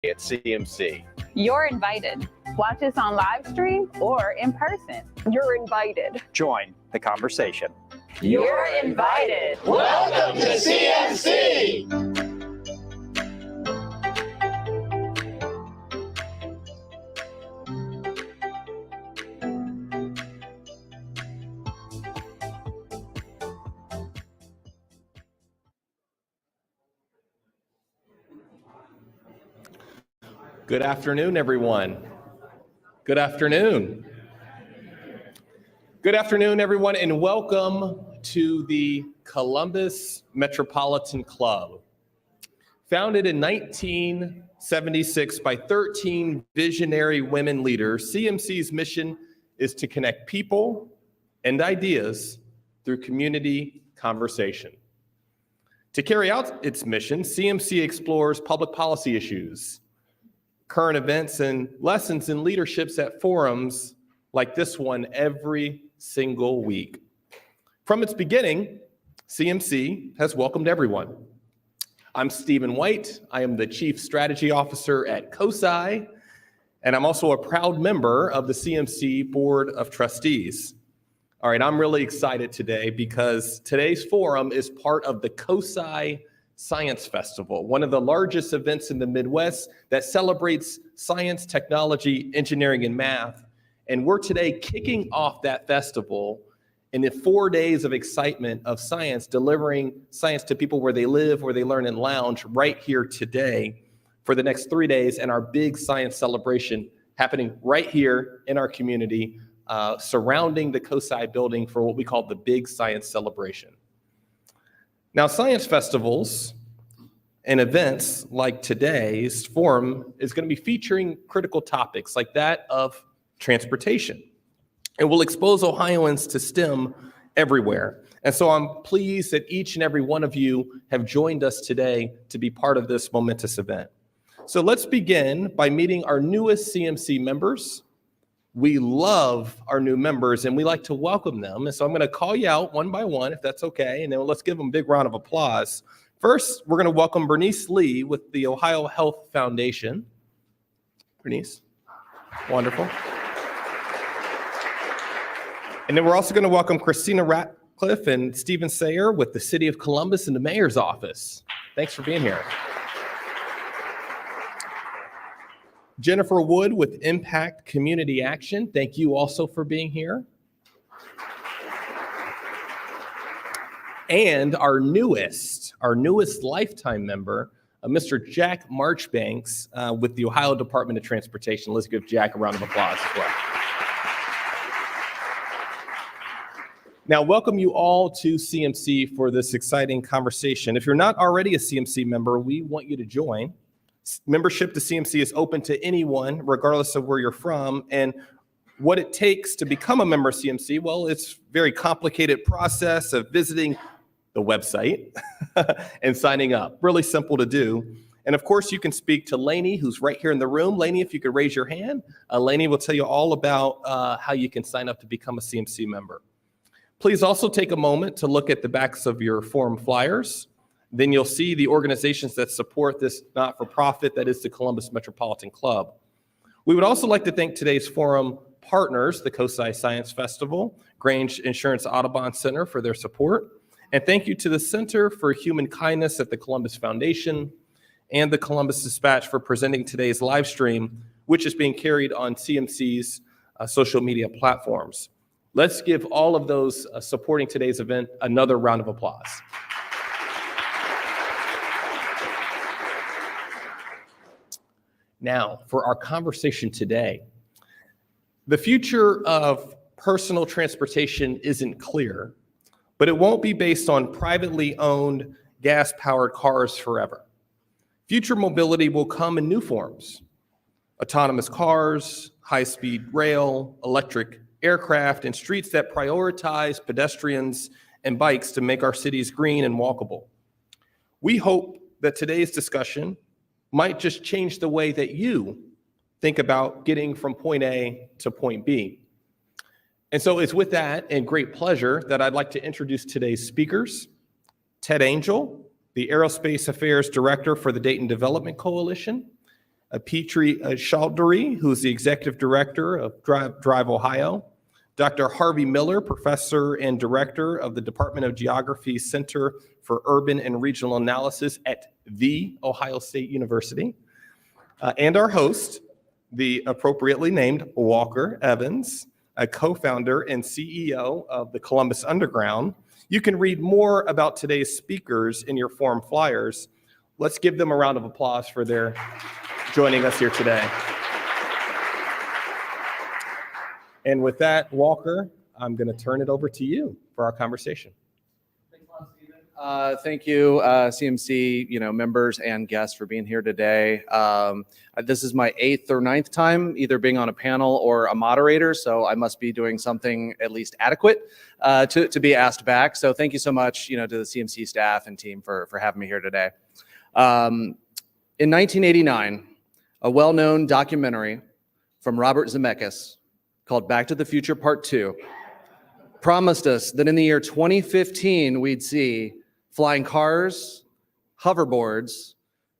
at CMC. You're invited. Watch us on live stream or in person. You're invited. Join the conversation. You're invited. Welcome to CMC! Good afternoon, everyone. Good afternoon. Good afternoon, everyone, and welcome to the Columbus Metropolitan Club. Founded in 1976 by 13 visionary women leaders, CMC's mission is to connect people and ideas through community conversation. To carry out its mission, CMC explores public policy issues, current events, and lessons in leaderships at forums like this one every single week. From its beginning, CMC has welcomed everyone. I'm Stephen White. I am the Chief Strategy Officer at COSI, and I'm also a proud member of the CMC Board of Trustees. All right, I'm really excited today because today's forum is part of the COSI Science Festival, one of the largest events in the Midwest that celebrates science, technology, engineering, and math. And we're today kicking off that festival in the 4 days of excitement of science, delivering science to people where they live, where they learn and lounge right here today for the next 3 days, and our big science celebration happening right here in our community, surrounding the COSI building for what we call the Big Science Celebration. Now, science festivals and events like today's forum is going to be featuring critical topics like that of transportation. And will expose Ohioans to STEM everywhere. And so I'm pleased that each and every one of you have joined us today to be part of this momentous event. So let's begin by meeting our newest CMC members. We love our new members and we like to welcome them. And so I'm going to call you out one by one, if that's okay. And then let's give them a big round of applause. First, we're going to welcome Bernice Lee with the Ohio Health Foundation. Bernice, wonderful. And then we're also going to welcome Christina Ratcliffe and Stephen Sayer with the City of Columbus and the Mayor's Office. Thanks for being here. Jennifer Wood with Impact Community Action. Thank you also for being here. And our newest lifetime member, Mr. Jack Marchbanks with the Ohio Department of Transportation. Let's give Jack a round of applause as well. Now, welcome you all to CMC for this exciting conversation. If you're not already a CMC member, we want you to join. Membership to CMC is open to anyone, regardless of where you're from. And what it takes to become a member of CMC, well, it's a very complicated process of visiting the website and signing up. Really simple to do. And of course, you can speak to Lainey, who's right here in the room. Lainey, if you could raise your hand. Lainey will tell you all about how you can sign up to become a CMC member. Please also take a moment to look at the backs of your forum flyers. Then you'll see the organizations that support this not-for-profit, that is the Columbus Metropolitan Club. We would also like to thank today's forum partners, the COSI Science Festival, Grange Insurance Audubon Center for their support, and thank you to the Center for Human Kindness at the Columbus Foundation and the Columbus Dispatch for presenting today's live stream, which is being carried on CMC's social media platforms. Let's give all of those supporting today's event another round of applause. Now, for our conversation today, the future of personal transportation isn't clear, but it won't be based on privately owned gas-powered cars forever. Future mobility will come in new forms: autonomous cars, high-speed rail, electric aircraft, and streets that prioritize pedestrians and bikes to make our cities green and walkable. We hope that today's discussion might just change the way that you think about getting from point A to point B. And so it's with that and great pleasure that I'd like to introduce today's speakers. Ted Angel, the Aerospace Affairs Director for the Dayton Development Coalition. Preeti Choudhary, who is the Executive Director of DriveOhio, Dr. Harvey Miller, Professor and Director of the Department of Geography Center for Urban and Regional Analysis at The Ohio State University, and our host, the appropriately named Walker Evans, a co-founder and CEO of the Columbus Underground. You can read more about today's speakers in your forum flyers. Let's give them a round of applause for their joining us here today. And with that, Walker, I'm going to turn it over to you for our conversation. Thanks a lot, Stephen. Thank you, CMC, members and guests for being here today. This is my 8th or 9th time either being on a panel or a moderator, so I must be doing something at least adequate to be asked back. So thank you so much, to the CMC staff and team for having me here today. In 1989, a well-known documentary from Robert Zemeckis called Back to the Future Part 2 promised us that in the year 2015, we'd see flying cars, hoverboards,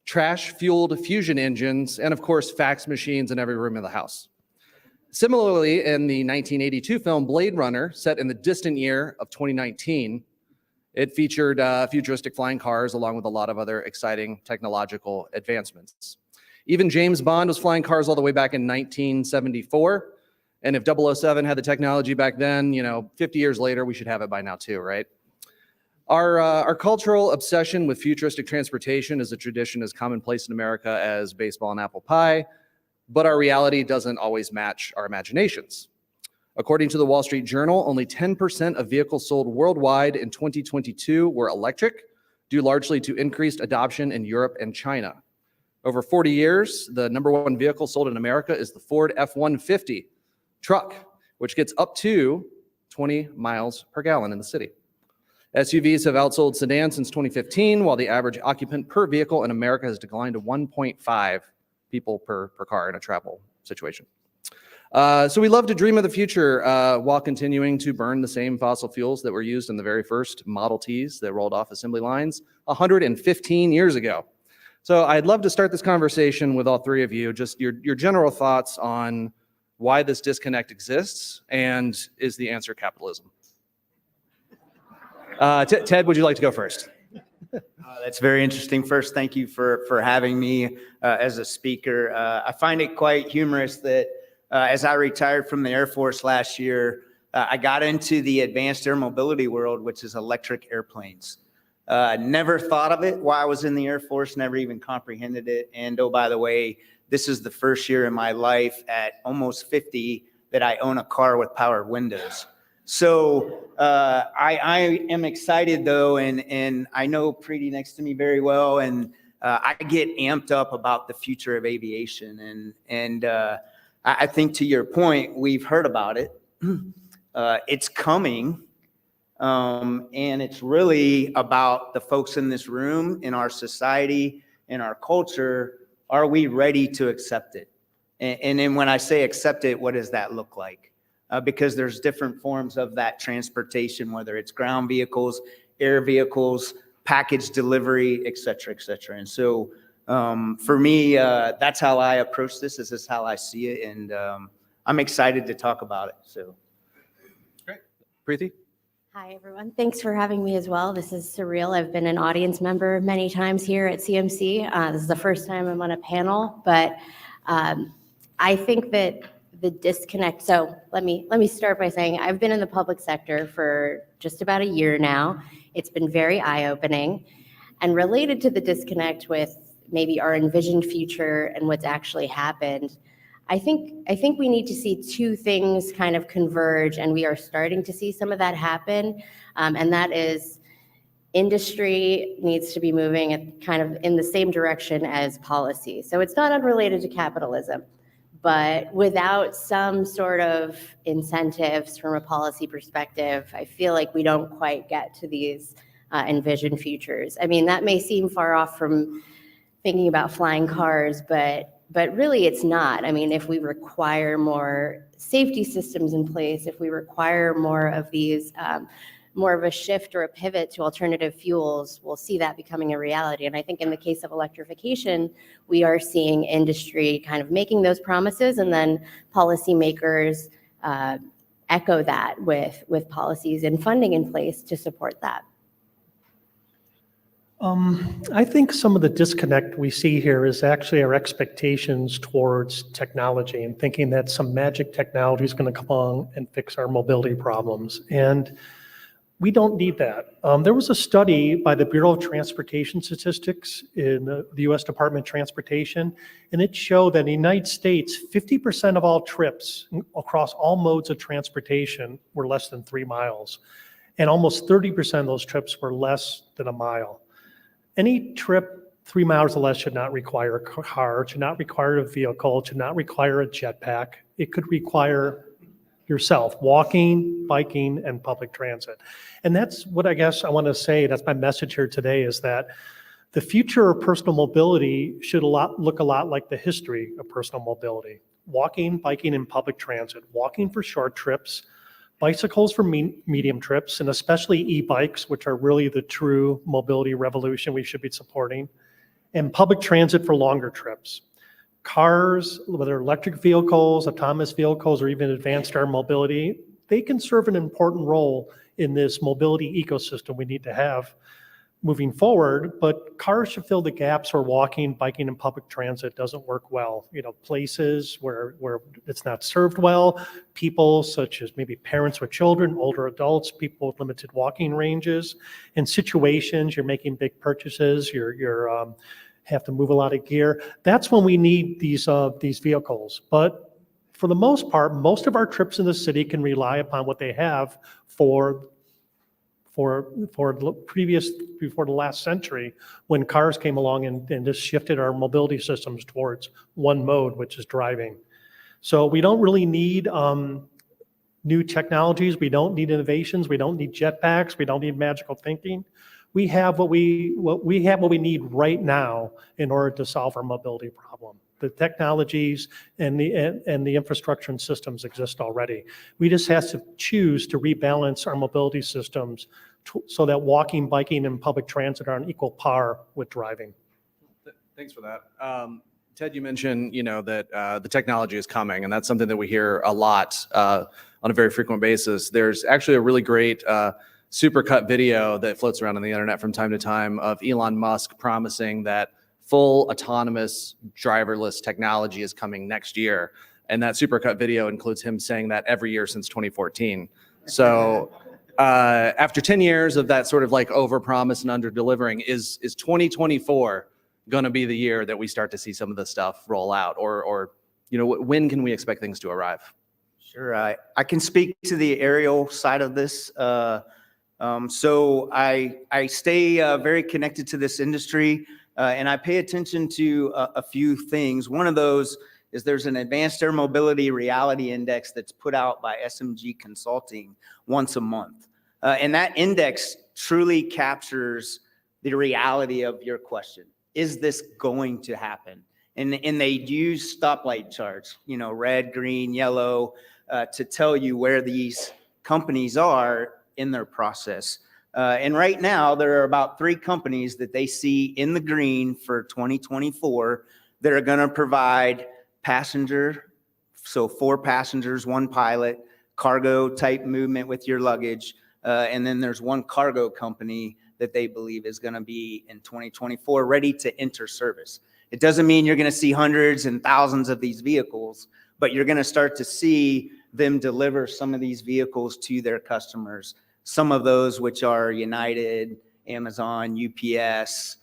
trash-fueled fusion engines, and of course, fax machines in every room of the house. Similarly, in the 1982 film Blade Runner, set in the distant year of 2019, it featured futuristic flying cars along with a lot of other exciting technological advancements. Even James Bond was flying cars all the way back in 1974. And if 007 had the technology back then, 50 years later, we should have it by now too, right? Our cultural obsession with futuristic transportation is a tradition as commonplace in America as baseball and apple pie, but our reality doesn't always match our imaginations. According to the Wall Street Journal, only 10% of vehicles sold worldwide in 2022 were electric, due largely to increased adoption in Europe and China. Over 40 years, the #1 vehicle sold in America is the Ford F-150 truck, which gets up to 20 miles per gallon in the city. SUVs have outsold sedans since 2015, while the average occupant per vehicle in America has declined to 1.5 people per car in a travel situation. So we love to dream of the future while continuing to burn the same fossil fuels that were used in the very first Model Ts that rolled off assembly lines 115 years ago. So I'd love to start this conversation with all three of you, just your general thoughts on why this disconnect exists, and is the answer capitalism? Ted, would you like to go first? That's very interesting. First, thank you for having me as a speaker. I find it quite humorous that as I retired from the Air Force last year, I got into the advanced air mobility world, which is electric airplanes. Never thought of it while I was in the Air Force, never even comprehended it. And oh, by the way, this is the first year in my life at almost 50 that I own a car with powered windows. So I am excited though, and I know Preeti next to me very well, and I get amped up about the future of aviation. And I think to your point, we've heard about it. It's coming, and it's really about the folks in this room, in our society, in our culture. Are we ready to accept it? And then when I say accept it, what does that look like? Because there's different forms of that transportation, whether it's ground vehicles, air vehicles, package delivery, et cetera, et cetera. And so for me, that's how I approach this. This is how I see it. And I'm excited to talk about it. So great. Preeti? Hi, everyone. Thanks for having me as well. This is surreal. I've been an audience member many times here at CMC. This is the first time I'm on a panel, but I think that the disconnect. So let me start by saying I've been in the public sector for just about a year now. It's been very eye-opening, and related to the disconnect with maybe our envisioned future and what's actually happened. I think we need to see two things kind of converge, and we are starting to see some of that happen, and that is industry needs to be moving kind of in the same direction as policy. So it's not unrelated to capitalism, but without some sort of incentives from a policy perspective, I feel like we don't quite get to these envisioned futures. I mean, that may seem far off from thinking about flying cars, but really it's not. I mean, if we require more safety systems in place, if we require more of these more of a shift or a pivot to alternative fuels, we'll see that becoming a reality. And I think in the case of electrification, we are seeing industry kind of making those promises, and then policymakers echo that with policies and funding in place to support that. I think some of the disconnect we see here is actually our expectations towards technology and thinking that some magic technology is going to come along and fix our mobility problems. And we don't need that. There was a study by the Bureau of Transportation Statistics in the U.S. Department of Transportation, and it showed that in the United States, 50% of all trips across all modes of transportation were less than 3 miles. And almost 30% of those trips were less than a mile. Any trip 3 miles or less should not require a car, should not require a vehicle, should not require a jetpack. It could require yourself, walking, biking, and public transit. And that's what I guess I want to say, that's my message here today, is that the future of personal mobility should look a lot like the history of personal mobility. Walking, biking, and public transit. Walking for short trips, bicycles for medium trips, and especially e-bikes, which are really the true mobility revolution we should be supporting, and public transit for longer trips. Cars, whether electric vehicles, autonomous vehicles, or even advanced air mobility, they can serve an important role in this mobility ecosystem we need to have moving forward, but cars should fill the gaps where walking, biking, and public transit doesn't work well. You know, places where it's not served well, people such as maybe parents with children, older adults, people with limited walking ranges, and situations, you're making big purchases, you're have to move a lot of gear. That's when we need these vehicles. But for the most part, most of our trips in the city can rely upon what they have before the last century, when cars came along and just shifted our mobility systems towards one mode, which is driving. So we don't really need new technologies. We don't need innovations. We don't need jetpacks. We don't need magical thinking. We have what we need right now in order to solve our mobility problem. The technologies and the infrastructure and systems exist already. We just have to choose to rebalance our mobility systems so that walking, biking, and public transit are on equal par with driving. Thanks for that. Ted, you mentioned, that the technology is coming, and that's something that we hear a lot on a very frequent basis. There's actually a really great supercut video that floats around on the internet from time to time of Elon Musk promising that full autonomous driverless technology is coming next year. And that supercut video includes him saying that every year since 2014. So after 10 years of that sort of like overpromise and under delivering, is 2024 going to be the year that we start to see some of this stuff roll out? Or when can we expect things to arrive? Sure. I can speak to the aerial side of this. So I stay very connected to this industry, and I pay attention to a few things. One of those is there's an Advanced Air Mobility Reality Index that's put out by SMG Consulting once a month. And that index truly captures the reality of your question. Is this going to happen? And they use stoplight charts, red, green, yellow, to tell you where these companies are in their process. And right now, there are about 3 companies that they see in the green for 2024 that are going to provide passenger, so 4 passengers, 1 pilot, cargo type movement with your luggage. And then there's 1 cargo company that they believe is going to be in 2024 ready to enter service. It doesn't mean you're going to see hundreds and thousands of these vehicles, but you're going to start to see them deliver some of these vehicles to their customers. Some of those which are United, Amazon, UPS,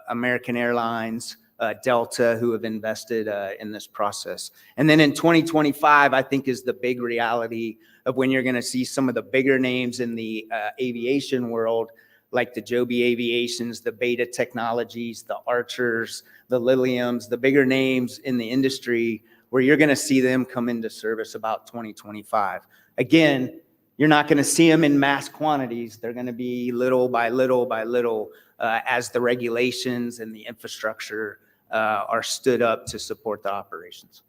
American Airlines, Delta, who have invested in this process. And then in 2025, I think is the big reality of when you're going to see some of the bigger names in the aviation world, like the Joby Aviations, the Beta Technologies, the Archers, the Liliums, the bigger names in the industry, where you're going to see them come into service about 2025. Again, you're not going to see them in mass quantities. They're going to be little by little by little as the regulations and the infrastructure are stood up to support the operations.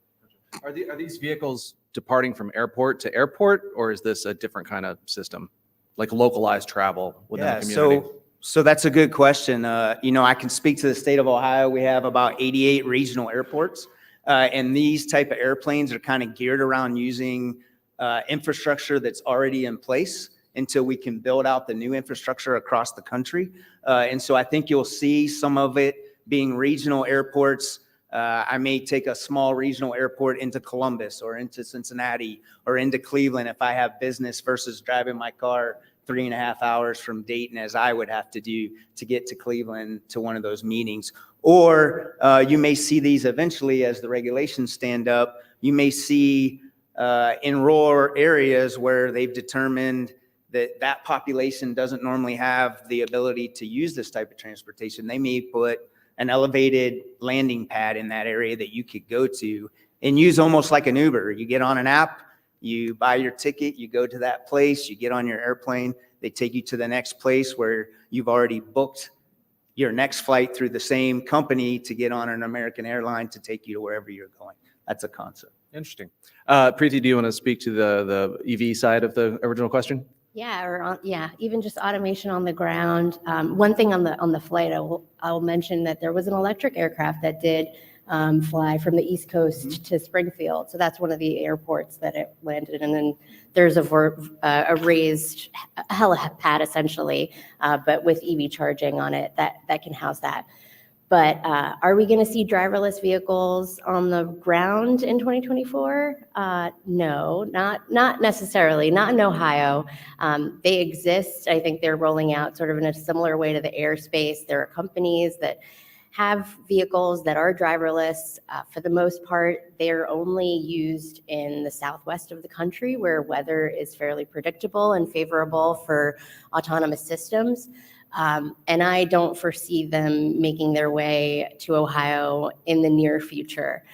Are these vehicles departing from airport to airport, or is this a different kind of system? like localized travel within the community? So that's a good question. I can speak to the state of Ohio. We have about 88 regional airports, and these type of airplanes are kind of geared around using infrastructure that's already in place until we can build out the new infrastructure across the country. And so I think you'll see some of it being regional airports. I may take a small regional airport into Columbus or into Cincinnati or into Cleveland if I have business versus driving my car 3.5 hours from Dayton, as I would have to do to get to Cleveland to one of those meetings. Or you may see these eventually as the regulations stand up. You may see in rural areas where they've determined that population doesn't normally have the ability to use this type of transportation. They may put an elevated landing pad in that area that you could go to and use almost like an Uber. You get on an app, you buy your ticket, you go to that place, you get on your airplane, they take you to the next place where you've already booked your next flight through the same company to get on an American airline to take you to wherever you're going. That's a concept. Interesting. Preeti, do you want to speak to the EV side of the original question? Yeah, even just automation on the ground. One thing on the flight, I'll mention that there was an electric aircraft that did fly from the East Coast to Springfield. So that's one of the airports that it landed. And then there's a raised helipad essentially, but with EV charging on it that can house that. But are we going to see driverless vehicles on the ground in 2024? No, not necessarily, not in Ohio. They exist. I think they're rolling out sort of in a similar way to the Aerospace. There are companies that have vehicles that are driverless. For the most part, they're only used in the southwest of the country where weather is fairly predictable and favorable for autonomous systems. And I don't foresee them making their way to Ohio in the near future.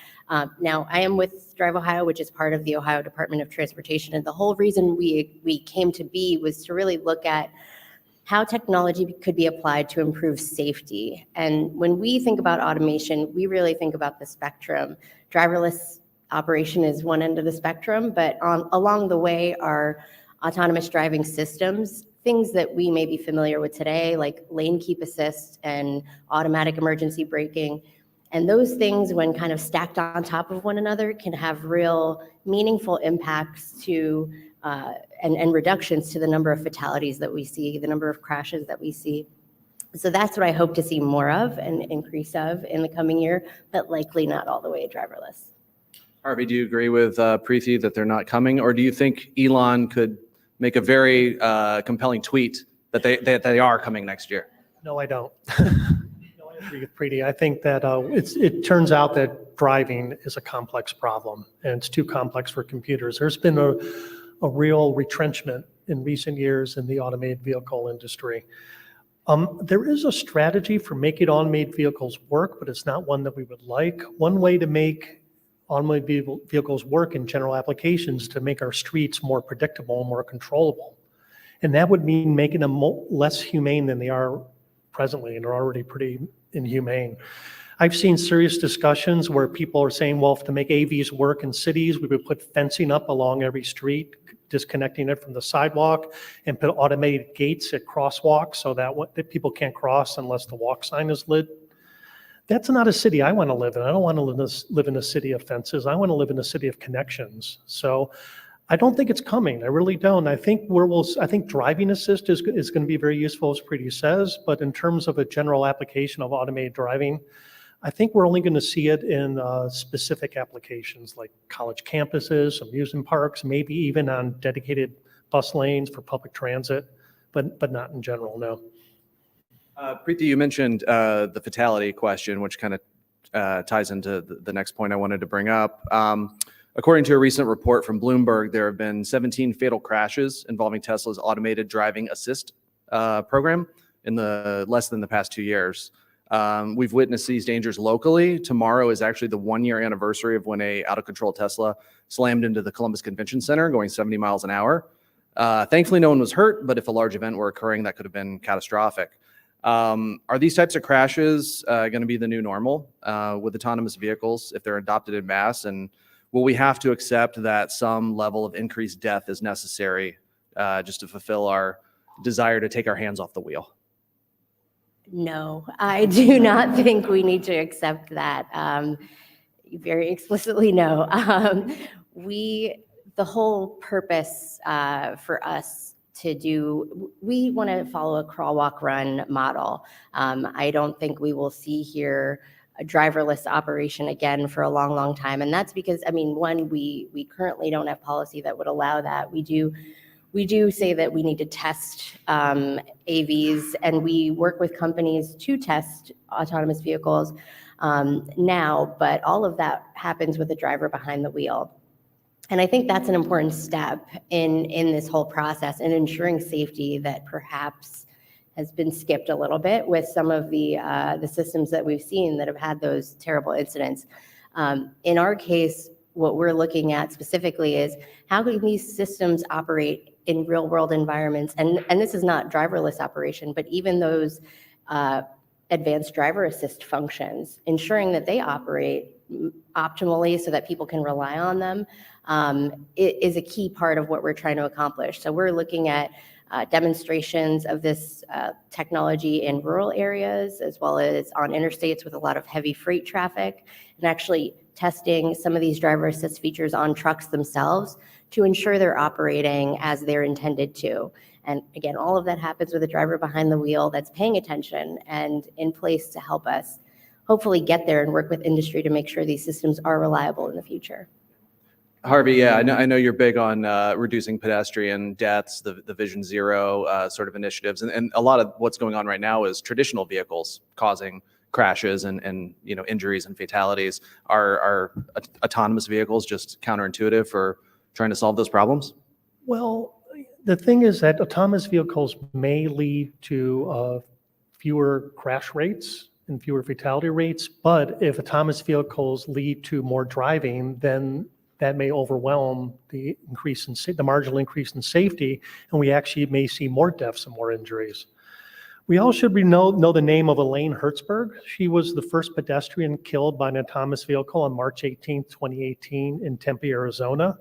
Now, I am with DriveOhio, which is part of the Ohio Department of Transportation. And the whole reason we came to be was to really look at how technology could be applied to improve safety. And when we think about automation, we really think about the spectrum. Driverless operation is one end of the spectrum, but along the way are autonomous driving systems, things that we may be familiar with today, like lane keep assist and automatic emergency braking. And those things, when kind of stacked on top of one another, can have real meaningful impacts to and reductions to the number of fatalities that we see, the number of crashes that we see. So that's what I hope to see more of and increase of in the coming year, but likely not all the way driverless. Harvey, do you agree with Preeti that they're not coming? Or do you think Elon could make a very compelling tweet that they are coming next year? No, I don't. No, I agree with Preeti. I think that it turns out that driving is a complex problem, and it's too complex for computers. There's been a real retrenchment in recent years in the automated vehicle industry. There is a strategy for making automated vehicles work, but it's not one that we would like. One way to make automated vehicles work in general applications to make our streets more predictable and more controllable. And that would mean making them less humane than they are presently, and they're already pretty inhumane. I've seen serious discussions where people are saying, well, if to make AVs work in cities, we would put fencing up along every street, disconnecting it from the sidewalk, and put automated gates at crosswalks so that people can't cross unless the walk sign is lit. That's not a city I want to live in. I don't want to live in a city of fences. I want to live in a city of connections. So I don't think it's coming. I really don't. I think driving assist is going to be very useful, as Preeti says, but in terms of a general application of automated driving, I think we're only going to see it in specific applications like college campuses, amusement parks, maybe even on dedicated bus lanes for public transit, but not in general, no. Preeti, you mentioned the fatality question, which kind of ties into the next point I wanted to bring up. According to a recent report from Bloomberg, there have been 17 fatal crashes involving Tesla's automated driving assist program in less than the past 2 years. We've witnessed these dangers locally. Tomorrow is actually the 1-year anniversary of when a out-of-control Tesla slammed into the Columbus Convention Center going 70 miles an hour. Thankfully, no one was hurt, but if a large event were occurring, that could have been catastrophic. Are these types of crashes going to be the new normal with autonomous vehicles if they're adopted en masse? And will we have to accept that some level of increased death is necessary just to fulfill our desire to take our hands off the wheel? No, I do not think we need to accept that. Very explicitly, no. The whole purpose for us to do, we want to follow a crawl, walk, run model. I don't think we will see here a driverless operation again for a long, long time. And that's because, I mean, one, we currently don't have policy that would allow that. We do say that we need to test AVs, and we work with companies to test autonomous vehicles now, but all of that happens with a driver behind the wheel. And I think that's an important step in this whole process and ensuring safety that perhaps has been skipped a little bit with some of the systems that we've seen that have had those terrible incidents. In our case, what we're looking at specifically is how can these systems operate in real world environments? And this is not driverless operation, but even those advanced driver assist functions, ensuring that they operate optimally so that people can rely on them, it is a key part of what we're trying to accomplish. So we're looking at demonstrations of this technology in rural areas, as well as on interstates with a lot of heavy freight traffic, and actually testing some of these driver assist features on trucks themselves to ensure they're operating as they're intended to. And again, all of that happens with a driver behind the wheel that's paying attention and in place to help us hopefully get there and work with industry to make sure these systems are reliable in the future. Harvey, yeah, I know you're big on reducing pedestrian deaths, the Vision Zero sort of initiatives, and a lot of what's going on right now is traditional vehicles causing crashes and injuries and fatalities. Are autonomous vehicles just counterintuitive for trying to solve those problems? Well, the thing is that autonomous vehicles may lead to fewer crash rates and fewer fatality rates, but if autonomous vehicles lead to more driving, then that may overwhelm the marginal increase in safety, and we actually may see more deaths and more injuries. We all should know the name of Elaine Hertzberg. She was the first pedestrian killed by an autonomous vehicle on March 18, 2018 in Tempe, Arizona.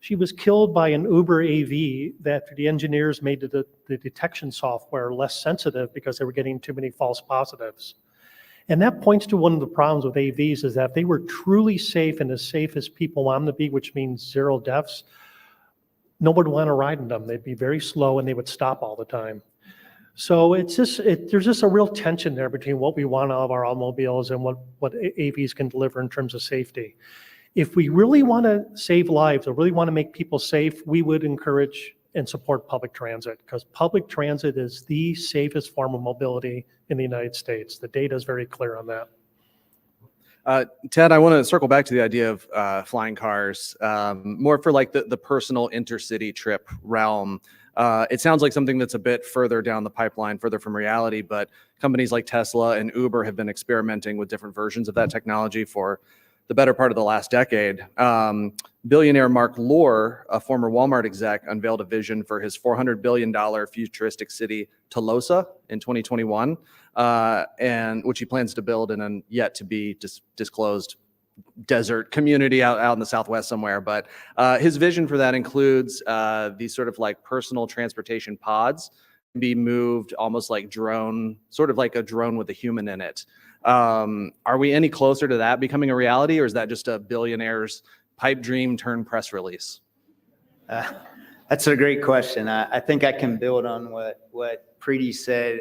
She was killed by an Uber AV that the engineers made the detection software less sensitive because they were getting too many false positives. And that points to one of the problems with AVs is that if they were truly safe and as safe as people want them to be, which means 0 deaths, nobody would want to ride in them. They'd be very slow and they would stop all the time. So there's just a real tension there between what we want out of our automobiles and what AVs can deliver in terms of safety. If we really want to save lives or really want to make people safe, we would encourage and support public transit, because public transit is the safest form of mobility in the United States. The data is very clear on that. Ted, I want to circle back to the idea of flying cars, more for like the personal intercity trip realm. It sounds like something that's a bit further down the pipeline, further from reality, but companies like Tesla and Uber have been experimenting with different versions of that technology for the better part of the last decade. Billionaire Mark Lohr, a former Walmart exec, unveiled a vision for his $400 billion futuristic city, Tolosa, in 2021, and which he plans to build in a yet to be disclosed desert community out in the Southwest somewhere. But his vision for that includes these sort of like personal transportation pods be moved almost like sort of like a drone with a human in it. Are we any closer to that becoming a reality, or is that just a billionaire's pipe dream turned press release? That's a great question. I think I can build on what Preeti said.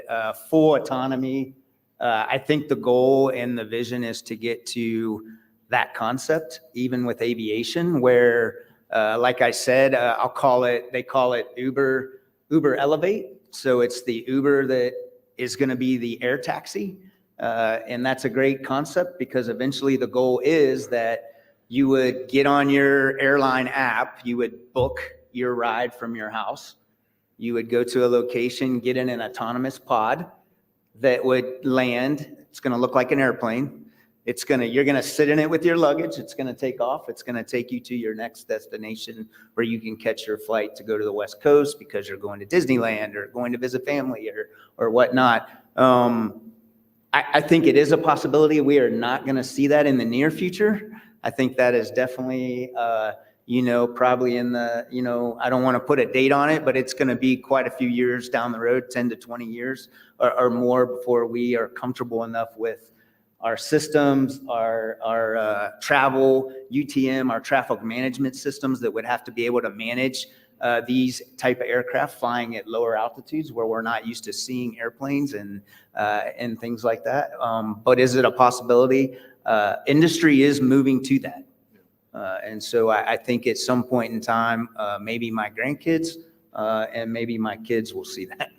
Full autonomy. I think the goal and the vision is to get to that concept, even with aviation, where, like I said, they call it Uber Elevate. So it's the Uber that is going to be the air taxi. And that's a great concept, because eventually the goal is that you would get on your airline app, you would book your ride from your house, you would go to a location, get in an autonomous pod that would land. It's going to look like an airplane. You're going to sit in it with your luggage. It's going to take off. It's going to take you to your next destination where you can catch your flight to go to the West Coast because you're going to Disneyland or going to visit family or whatnot. I think it is a possibility. We are not going to see that in the near future. I think that is definitely probably in the, I don't want to put a date on it, but it's going to be quite a few years down the road, 10 to 20 years or more before we are comfortable enough with our systems, our travel, UTM, our traffic management systems that would have to be able to manage these type of aircraft flying at lower altitudes where we're not used to seeing airplanes and things like that. But is it a possibility? Industry is moving to that. And so I think at some point in time, maybe my grandkids and maybe my kids will see that.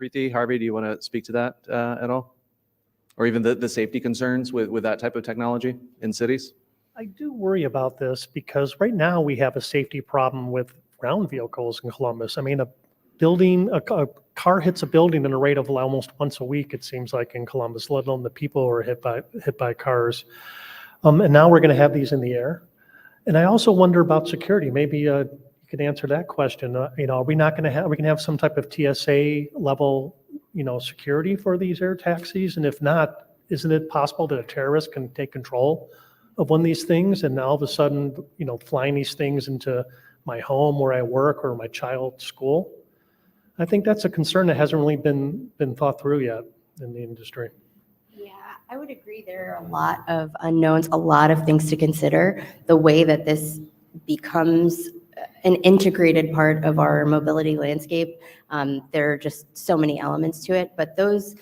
Preeti, Harvey, do you want to speak to that at all? Or even the safety concerns with that type of technology in cities? I do worry about this because right now we have a safety problem with ground vehicles in Columbus. I mean, a car hits a building at a rate of almost once a week, it seems like, in Columbus, let alone the people who are hit by cars. And now we're going to have these in the air. And I also wonder about security. Maybe you could answer that question. Are we going to have some type of TSA level, security for these air taxis? And if not, isn't it possible that a terrorist can take control of one of these things and all of a sudden, flying these things into my home where I work or my child's school? I think that's a concern that hasn't really been thought through yet in the industry. Yeah, I would agree. There are a lot of unknowns, a lot of things to consider. The way that this becomes an integrated part of our mobility landscape, there are just so many elements to it. But those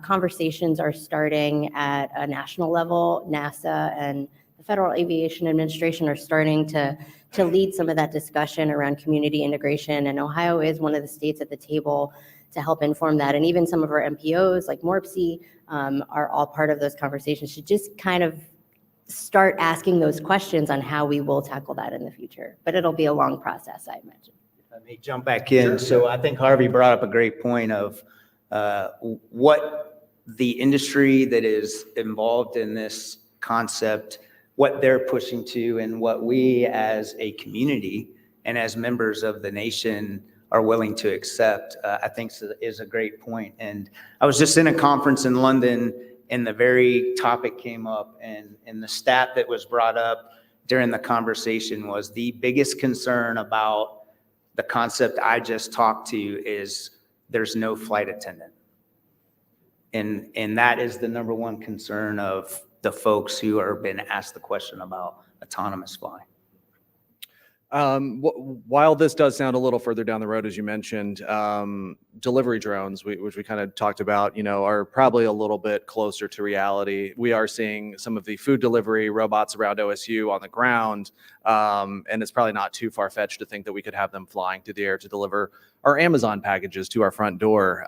conversations are starting at a national level. NASA and the Federal Aviation Administration are starting to lead some of that discussion around community integration. And Ohio is one of the states at the table to help inform that. And even some of our MPOs like MORPC are all part of those conversations to just kind of start asking those questions on how we will tackle that in the future. But it'll be a long process, I imagine. Let me jump back in. Sure. So I think Harvey brought up a great point of what the industry that is involved in this concept, what they're pushing to, and what we as a community and as members of the nation are willing to accept, I think is a great point. And I was just in a conference in London and the very topic came up, and the stat that was brought up during the conversation was the biggest concern about the concept I just talked to is there's no flight attendant. And that is the number one concern of the folks who are being asked the question about autonomous flying. While this does sound a little further down the road, as you mentioned, delivery drones, which we kind of talked about, are probably a little bit closer to reality. We are seeing some of the food delivery robots around OSU on the ground, and it's probably not too far-fetched to think that we could have them flying through the air to deliver our Amazon packages to our front door.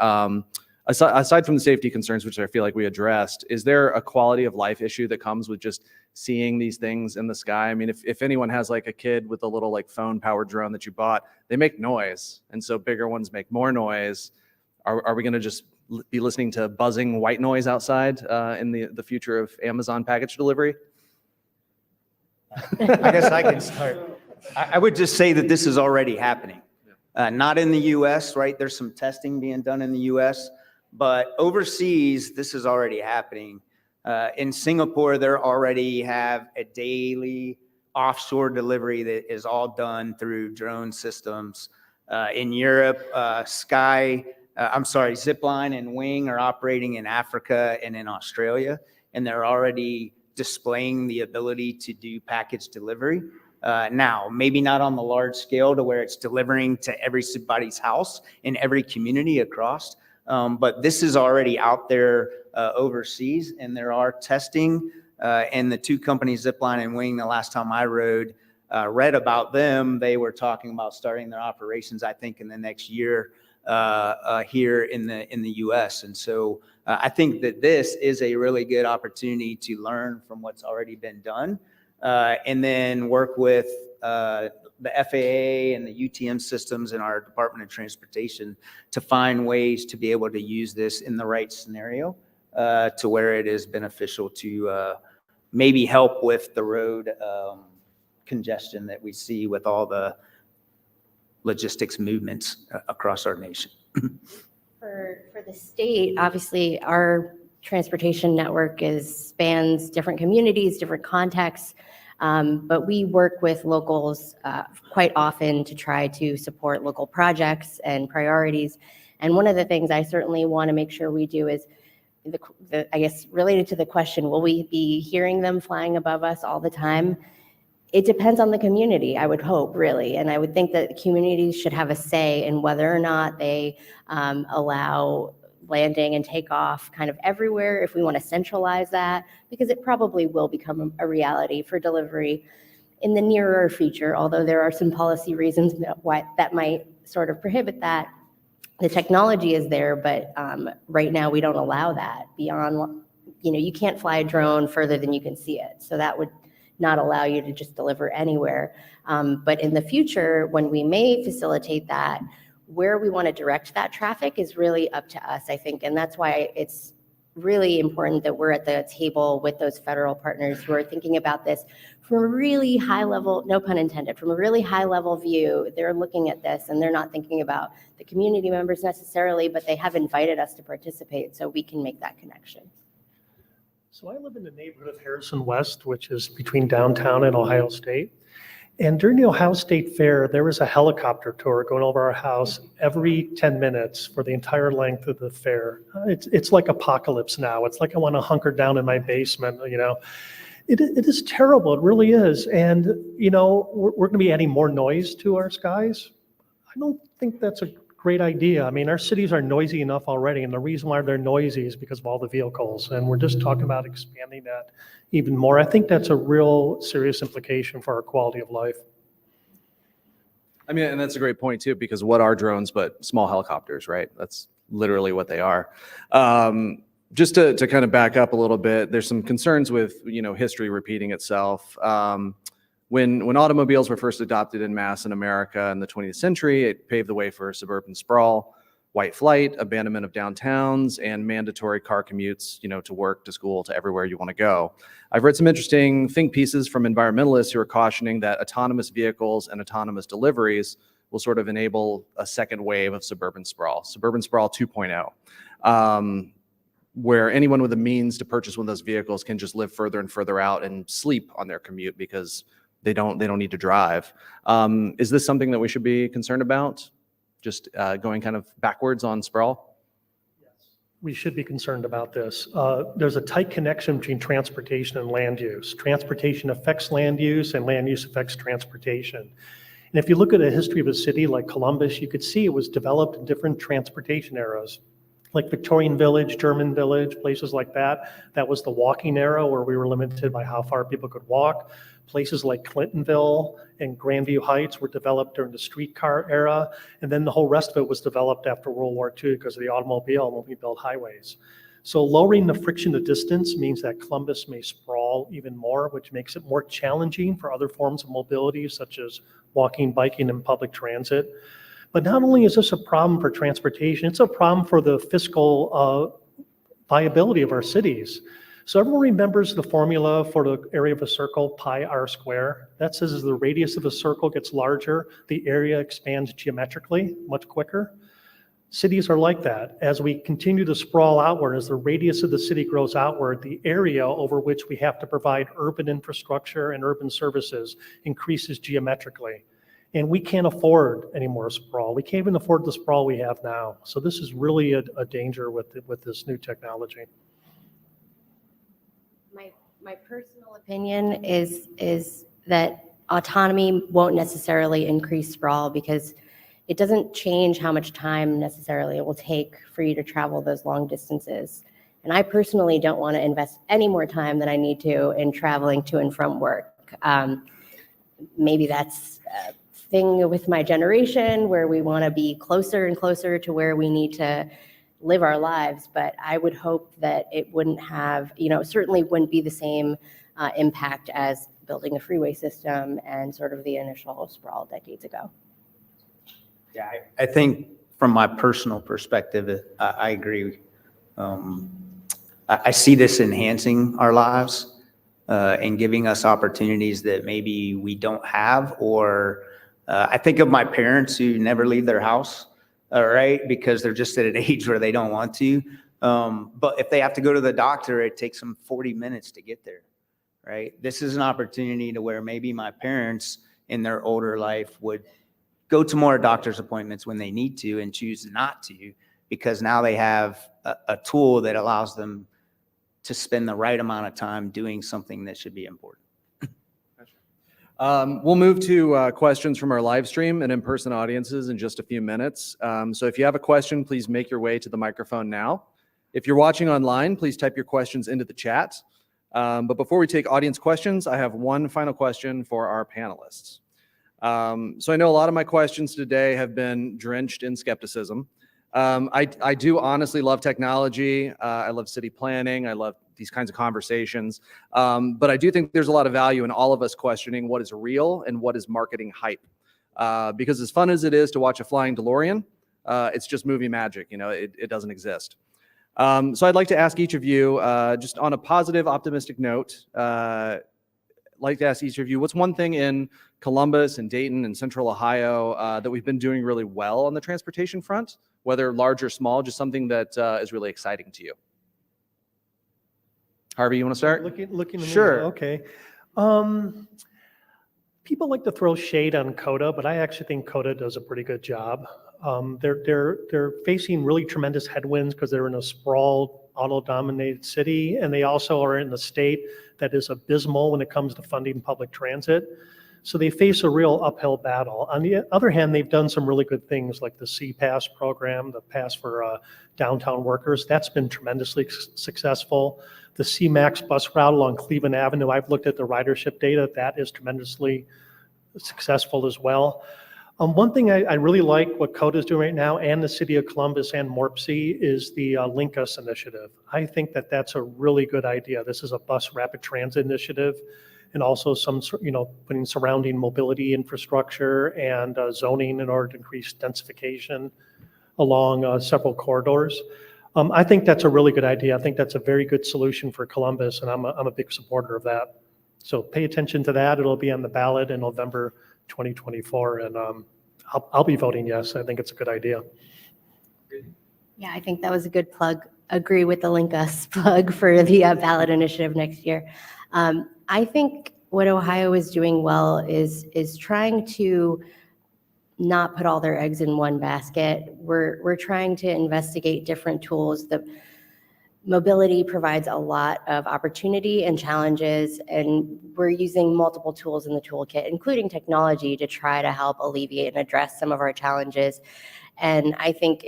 Aside from the safety concerns, which I feel like we addressed, is there a quality of life issue that comes with just seeing these things in the sky? I mean, if anyone has like a kid with a little like phone powered drone that you bought, they make noise. And so bigger ones make more noise. Are we going to just be listening to buzzing white noise outside in the future of Amazon package delivery? I guess I can start. I would just say that this is already happening. Not in the US, right? There's some testing being done in the US, but overseas, this is already happening. In Singapore, they already have a daily offshore delivery that is all done through drone systems. In Europe, Zipline and Wing are operating in Africa and in Australia, and they're already displaying the ability to do package delivery. Now, maybe not on the large scale to where it's delivering to everybody's house in every community across, but this is already out there overseas, and there are testing. And the two companies, Zipline and Wing, the last time I read about them, they were talking about starting their operations, I think, in the next year here in the U.S. And so I think that this is a really good opportunity to learn from what's already been done, and then work with the FAA and the UTM systems in our Department of Transportation to find ways to be able to use this in the right scenario to where it is beneficial to maybe help with the road congestion that we see with all the logistics movements across our nation. For the state, obviously, our transportation network spans different communities, different contexts. But we work with locals quite often to try to support local projects and priorities. And one of the things I certainly want to make sure we do is, I guess, related to the question, will we be hearing them flying above us all the time? It depends on the community, I would hope, really. And I would think that communities should have a say in whether or not they allow landing and takeoff kind of everywhere, if we want to centralize that, because it probably will become a reality for delivery in the nearer future, although there are some policy reasons why that might sort of prohibit that. The technology is there, but right now we don't allow that beyond, you can't fly a drone further than you can see it. So that would not allow you to just deliver anywhere. But in the future, when we may facilitate that, where we want to direct that traffic is really up to us, I think. And that's why it's really important that we're at the table with those federal partners who are thinking about this from a really high level, no pun intended, from a really high level view. They're looking at this and they're not thinking about the community members necessarily, but they have invited us to participate so we can make that connection. So I live in the neighborhood of Harrison West, which is between downtown and Ohio State. And during the Ohio State Fair, there was a helicopter tour going over our house every 10 minutes for the entire length of the fair. It's like apocalypse now. It's like I want to hunker down in my basement, It is terrible, it really is. And, we're going to be adding more noise to our skies. I don't think that's a great idea. I mean, our cities are noisy enough already, and the reason why they're noisy is because of all the vehicles, and we're just talking about expanding that even more. I think that's a real serious implication for our quality of life. I mean, and that's a great point too, because what are drones but small helicopters, right? That's literally what they are. Just to kind of back up a little bit, there's some concerns with, history repeating itself. When automobiles were first adopted en masse in America in the 20th century, it paved the way for suburban sprawl, white flight, abandonment of downtowns, and mandatory car commutes, to work, to school, to everywhere you want to go. I've read some interesting think pieces from environmentalists who are cautioning that autonomous vehicles and autonomous deliveries will sort of enable a second wave of suburban sprawl 2.0. Where anyone with the means to purchase one of those vehicles can just live further and further out and sleep on their commute because they don't need to drive. Is this something that we should be concerned about? Just going kind of backwards on sprawl? Yes, we should be concerned about this. There's a tight connection between transportation and land use. Transportation affects land use and land use affects transportation. And if you look at the history of a city like Columbus, you could see it was developed in different transportation eras. Like Victorian Village, German Village, places like that. That was the walking era where we were limited by how far people could walk. Places like Clintonville and Grandview Heights were developed during the streetcar era. And then the whole rest of it was developed after World War II because of the automobile when we built highways. So lowering the friction to distance means that Columbus may sprawl even more, which makes it more challenging for other forms of mobility, such as walking, biking, and public transit. But not only is this a problem for transportation, it's a problem for the fiscal viability of our cities. So everyone remembers the formula for the area of a circle, pi r square. That says as the radius of a circle gets larger, the area expands geometrically much quicker. Cities are like that. As we continue to sprawl outward, as the radius of the city grows outward, the area over which we have to provide urban infrastructure and urban services increases geometrically. And we can't afford any more sprawl. We can't even afford the sprawl we have now. So this is really a danger with this new technology. My personal opinion is that autonomy won't necessarily increase sprawl because it doesn't change how much time necessarily it will take for you to travel those long distances. And I personally don't want to invest any more time than I need to in traveling to and from work. Maybe that's a thing with my generation where we want to be closer and closer to where we need to live our lives, but I would hope that it wouldn't have, certainly wouldn't be the same impact as building a freeway system and sort of the initial sprawl decades ago. Yeah, I think from my personal perspective, I agree. I see this enhancing our lives and giving us opportunities that maybe we don't have, or I think of my parents who never leave their house. Right, because they're just at an age where they don't want to. But if they have to go to the doctor, it takes them 40 minutes to get there, right? This is an opportunity to where maybe my parents in their older life would go to more doctor's appointments when they need to and choose not to, because now they have a tool that allows them to spend the right amount of time doing something that should be important. We'll move to questions from our live stream and in-person audiences in just a few minutes. So if you have a question, please make your way to the microphone now. If you're watching online, please type your questions into the chat. But before we take audience questions, I have one final question for our panelists. So I know a lot of my questions today have been drenched in skepticism. I do honestly love technology. I love city planning. I love these kinds of conversations. But I do think there's a lot of value in all of us questioning what is real and what is marketing hype. Because as fun as it is to watch a flying DeLorean, it's just movie magic. You know, it doesn't exist. So I'd like to ask each of you, just on a positive, optimistic note, like to ask each of you, what's one thing in Columbus and Dayton and Central Ohio that we've been doing really well on the transportation front, whether large or small, just something that is really exciting to you? Harvey, you want to start? Looking at me, Sure. okay. People like to throw shade on COTA, but I actually think COTA does a pretty good job. They're facing really tremendous headwinds because they're in a sprawled, auto-dominated city, and they also are in a state that is abysmal when it comes to funding public transit. So they face a real uphill battle. On the other hand, they've done some really good things like the C-Pass program, the pass for downtown workers. That's been tremendously successful. The C-Max bus route along Cleveland Avenue, I've looked at the ridership data. That is tremendously successful as well. One thing I really like what COTA is doing right now, and the city of Columbus and Morpsey, is the Linkus Initiative. I think that that's a really good idea. This is a bus rapid transit initiative, and also some, putting surrounding mobility infrastructure and zoning in order to increase densification along several corridors. I think that's a really good idea. I think that's a very good solution for Columbus, and I'm a big supporter of that. So pay attention to that. It'll be on the ballot in November 2024, and I'll be voting yes. I think it's a good idea. Yeah, I think that was a good plug. Agree with the Linkus plug for the ballot initiative next year. I think what Ohio is doing well is trying to not put all their eggs in one basket. We're trying to investigate different tools. The mobility provides a lot of opportunity and challenges, and we're using multiple tools in the toolkit, including technology, to try to help alleviate and address some of our challenges. And I think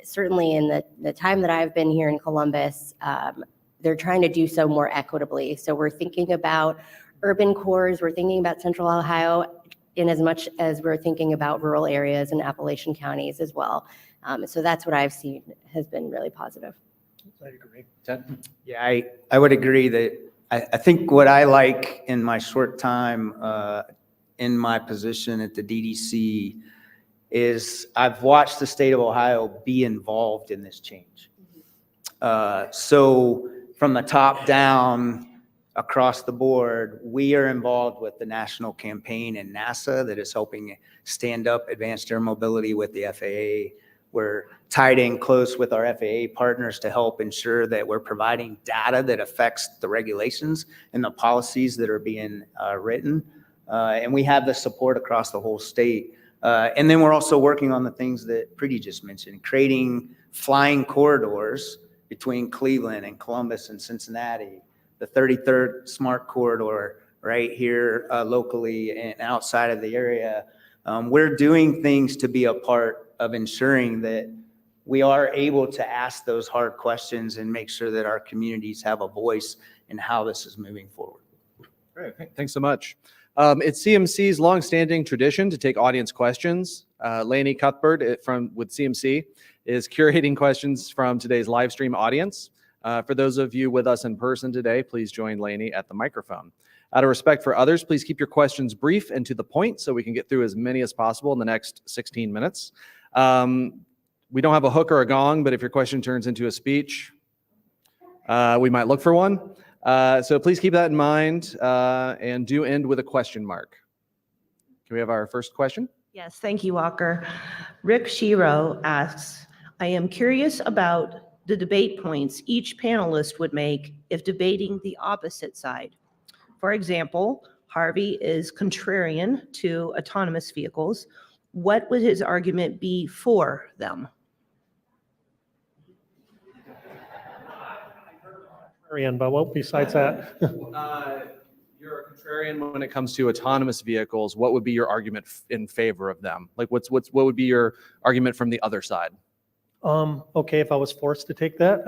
certainly in the time that I've been here in Columbus, they're trying to do so more equitably. So we're thinking about urban cores, we're thinking about Central Ohio, in as much as we're thinking about rural areas and Appalachian counties as well. So that's what I've seen has been really positive. I agree. Ted? Yeah, I would agree that I think what I like in my short time in my position at the DDC is I've watched the state of Ohio be involved in this change. So from the top down, across the board, we are involved with the national campaign in NASA that is helping stand up advanced air mobility with the FAA. We're tied in close with our FAA partners to help ensure that we're providing data that affects the regulations and the policies that are being written. And we have the support across the whole state. And then we're also working on the things that Preeti just mentioned, creating flying corridors between Cleveland and Columbus and Cincinnati, the 33rd Smart Corridor right here locally and outside of the area. We're doing things to be a part of ensuring that we are able to ask those hard questions and make sure that our communities have a voice in how this is moving forward. Great, thanks so much. It's CMC's longstanding tradition to take audience questions. Lainey Cuthbert with CMC is curating questions from today's live stream audience. For those of you with us in person today, please join Lainey at the microphone. Out of respect for others, please keep your questions brief and to the point so we can get through as many as possible in the next 16 minutes. We don't have a hook or a gong, but if your question turns into a speech, we might look for one. So please keep that in mind and do end with a question mark. Can we have our first question? Yes, thank you, Walker. Rick Shiro asks, I am curious about the debate points each panelist would make if debating the opposite side. For example, Harvey is contrarian to autonomous vehicles. What would his argument be for them? But what besides that? You're a contrarian when it comes to autonomous vehicles. What would be your argument in favor of them? Like, what would be your argument from the other side? Okay, if I was forced to take that.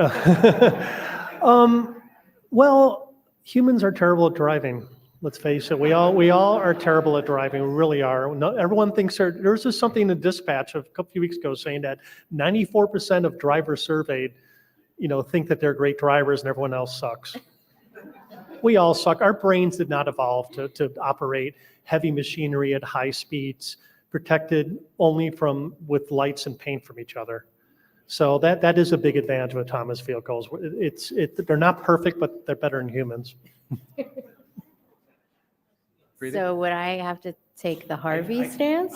Well, humans are terrible at driving. Let's face it. We all are terrible at driving. We really are. Everyone thinks there was just something in the dispatch a few weeks ago saying that 94% of drivers surveyed, think that they're great drivers and everyone else sucks. We all suck. Our brains did not evolve to operate heavy machinery at high speeds, protected only with lights and paint from each other. So that is a big advantage of autonomous vehicles. They're not perfect, but they're better than humans. So would I have to take the Harvey stance?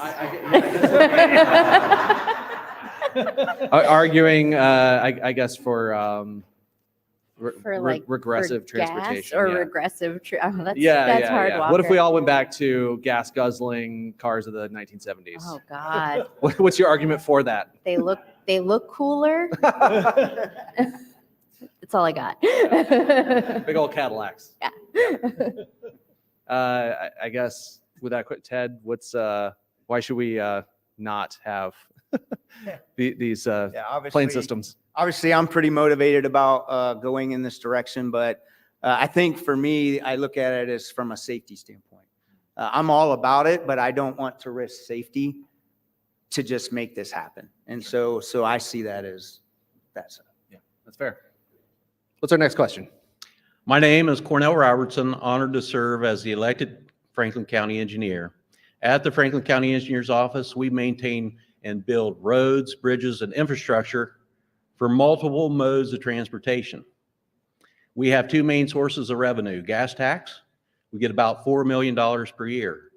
Arguing, I guess, for regressive for gas transportation. or yeah. regressive. That's Yeah. hard. What if we Walker. all went back to gas guzzling cars of the 1970s? Oh God, What's your argument for that? they look cooler. That's all I got. Big old Cadillacs. Yeah. I guess with that quick, Ted, why should we not have these plane systems? Obviously, I'm pretty motivated about going in this direction, but I think for me, I look at it as from a safety standpoint. I'm all about it, but I don't want to risk safety to just make this happen. And so I see that as that's fair. What's our next question? My name is Cornell Robertson, honored to serve as the elected Franklin County engineer. At the Franklin County Engineer's Office, we maintain and build roads, bridges, and infrastructure for multiple modes of transportation. We have two main sources of revenue: gas tax. We get about $4 million per year.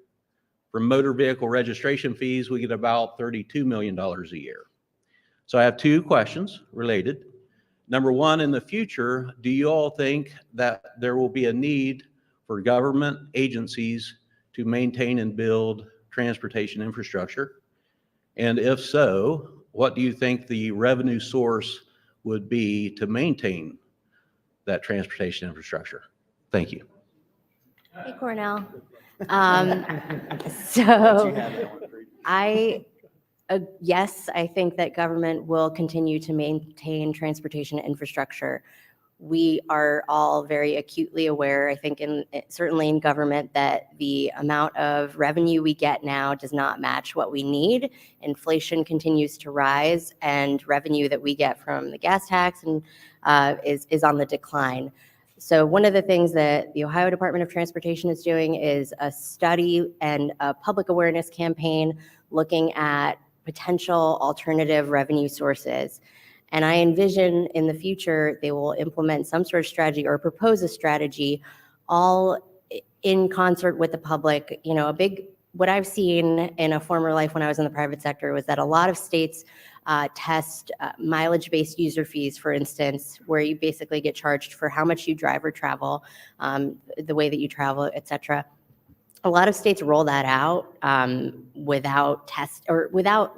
From motor vehicle registration fees, we get about $32 million a year. So I have two questions related. Number one, in the future, do you all think that there will be a need for government agencies to maintain and build transportation infrastructure? And if so, what do you think the revenue source would be to maintain that transportation infrastructure? Thank you. Hey, Cornell. Yes, I think that government will continue to maintain transportation infrastructure. We are all very acutely aware, I think, certainly in government, that the amount of revenue we get now does not match what we need. Inflation continues to rise, and revenue that we get from the gas tax is on the decline. So one of the things that the Ohio Department of Transportation is doing is a study and a public awareness campaign looking at potential alternative revenue sources. And I envision in the future, they will implement some sort of strategy or propose a strategy all in concert with the public. What I've seen in a former life when I was in the private sector was that a lot of states test mileage-based user fees, for instance, where you basically get charged for how much you drive or travel, the way that you travel, et cetera. A lot of states roll that out without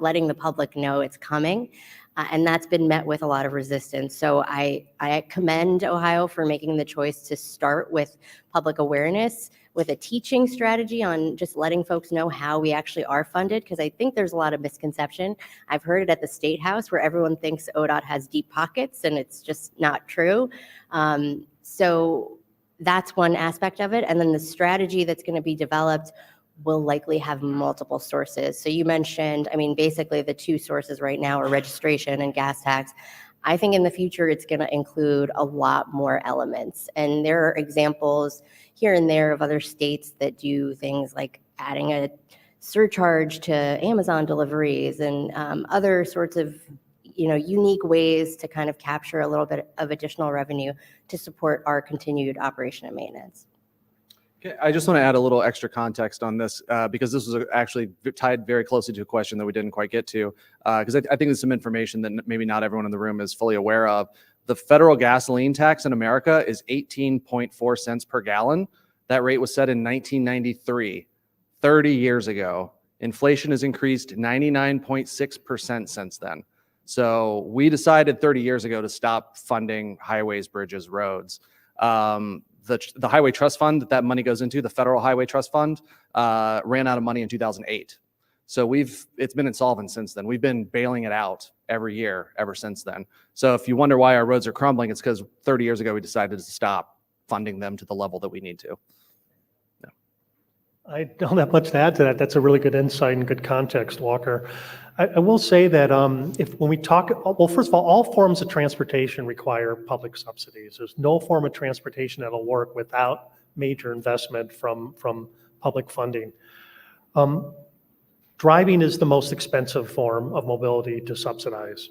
letting the public know it's coming. And that's been met with a lot of resistance. So I commend Ohio for making the choice to start with public awareness, with a teaching strategy on just letting folks know how we actually are funded, because I think there's a lot of misconception. I've heard it at the State House where everyone thinks ODOT has deep pockets, and it's just not true. So that's one aspect of it. And then the strategy that's going to be developed will likely have multiple sources. So you mentioned, basically the two sources right now are registration and gas tax. I think in the future, it's going to include a lot more elements. And there are examples here and there of other states that do things like adding a surcharge to Amazon deliveries and other sorts of unique ways to kind of capture a little bit of additional revenue to support our continued operation and maintenance. Okay, I just want to add a little extra context on this because this was actually tied very closely to a question that we didn't quite get to, because I think there's some information that maybe not everyone in the room is fully aware of. The federal gasoline tax in America is 18.4 cents per gallon. That rate was set in 1993, 30 years ago. Inflation has increased 99.6% since then. So we decided 30 years ago to stop funding highways, bridges, roads. The Highway Trust Fund that money goes into, the Federal Highway Trust Fund, ran out of money in 2008. So it's been insolvent since then. We've been bailing it out every year ever since then. So if you wonder why our roads are crumbling, it's because 30 years ago we decided to stop funding them to the level that we need to. I don't have much to add to that. That's a really good insight and good context, Walker. I will say that when we talk, well, first of all forms of transportation require public subsidies. There's no form of transportation that'll work without major investment from public funding. Driving is the most expensive form of mobility to subsidize.